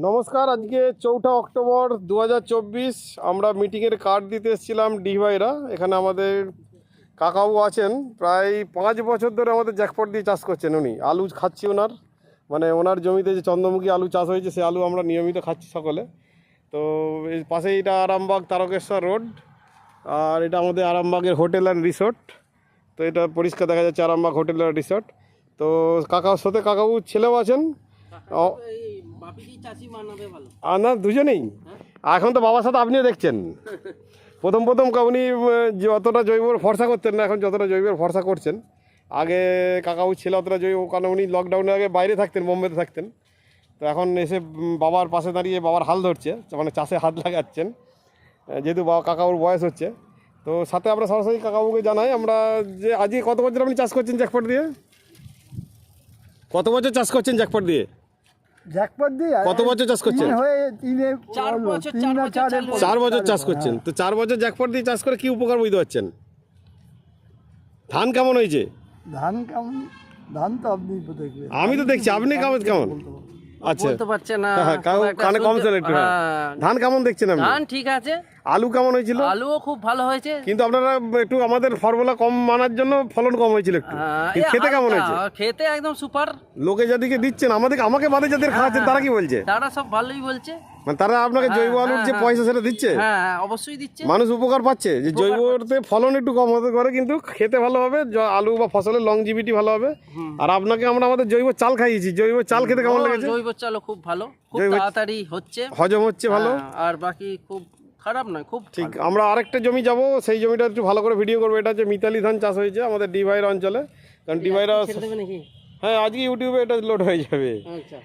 নমস্কার, আজকে 4 অক্টোবর 2024। আমরা মিটিংয়ের কার্ড দিতে এসেছিলাম ডিভাইরা। এখানে আমাদের কাকাবু আছেন, প্রায় 5 বছর ধরে আমাদের জ্যাকপট দিয়ে চাষ করছেন। উনি আলু খাচ্ছি, ওনার জমিতে যে চন্দ্রমুখী আলু চাষ হয়েছে, সে আলু আমরা নিয়মিত খাচ্ছি সকলে। তো এই পাশে এটা আরামবাগ তারকেশ্বর রোড, আর এটা আমাদের আরামবাগের হোটেল অ্যান্ড রিসোর্ট। তো এটা পরিষ্কার দেখা যাচ্ছে আরামবাগ হোটেল অ্যান্ড রিসোর্ট। তো কাকার সাথে কাকাবুর ছেলেও আছেন, না দুজনেই। এখন তো বাবার সাথে আপনিও দেখছেন। প্রথম উনি যতটা জৈব ভরসা করতেন না, এখন যতটা জৈবের ভরসা করছেন। আগে কাকাবুর ছেলে অতটা জৈব, কারণ উনি লকডাউনের আগে বাইরে থাকতেন, বোম্বেতে থাকতেন। তো এখন এসে বাবার পাশে দাঁড়িয়ে বাবার হাল ধরছে, মানে চাষে হাত লাগাচ্ছেন, যেহেতু কাকাবুর বয়স হচ্ছে। তো সাথে আমরা সরাসরি কাকাবুকে জানাই আমরা যে আজকে কত বছর আপনি চাষ করছেন জ্যাকপট দিয়ে? কত বছর চাষ করছেন জ্যাকপট দিয়ে? জ্যাকপট দিয়ে কত বছর চাষ করছেন? 4 বছর চাষ করছেন। তো 4 বছর জ্যাকপট দিয়ে চাষ করে কি উপকার বুঝতে পারছেন? ধান কেমন হয়েছে? ধান কেমন? ধান তো আপনি দেখবেন, আমি তো দেখছি। আপনি কেমন? আচ্ছা, বলতে পারছে না, কানে কম ছিল একটু। ধান কেমন দেখছেন আপনি? ধান ঠিক আছে। আলু কেমন হয়েছিল? আলুও খুব ভালো হয়েছে, কিন্তু আপনারা একটু আমাদের ফর্মুলা কম মানার জন্য ফলন কম হয়েছিল একটু। খেতে কেমন হয়েছে? খেতে একদম সুপার। লোকে যাদেরকে দিচ্ছেন, আমাকে বাদে যাদের খাওয়াচ্ছেন, তারা কি বলছে? তারা সব ভালোই বলছে। মানে তারা আপনাকে জৈব আলুর যে পয়সা সেটা দিচ্ছে? হ্যাঁ, অবশ্যই দিচ্ছে। মানুষ উপকার পাচ্ছে যে জৈবতে ফলন একটু কম হতে পারে, কিন্তু খেতে ভালো হবে, আলু বা ফসলের লংজিভিটি ভালো হবে। আর আপনাকে আমরা আমাদের জৈব চাল খাইয়েছি। জৈব চাল খেতে কেমন লেগেছে? জৈব চালও খুব ভালো, খুব তাড়াতাড়ি হচ্ছে, হজম হচ্ছে ভালো। আর বাকি খুব খারাপ নয়, খুব ঠিক। আমরা আরেকটা জমি যাব, সেই জমিটা একটু ভালো করে ভিডিও করবো। এটা হচ্ছে মিতালি ধান চাষ হয়েছে আমাদের ডিভাইরা অঞ্চলে। কারণ ডিভাইরা, হ্যাঁ, আজকে ইউটিউবে এটা লোড হয়ে যাবে। আচ্ছা।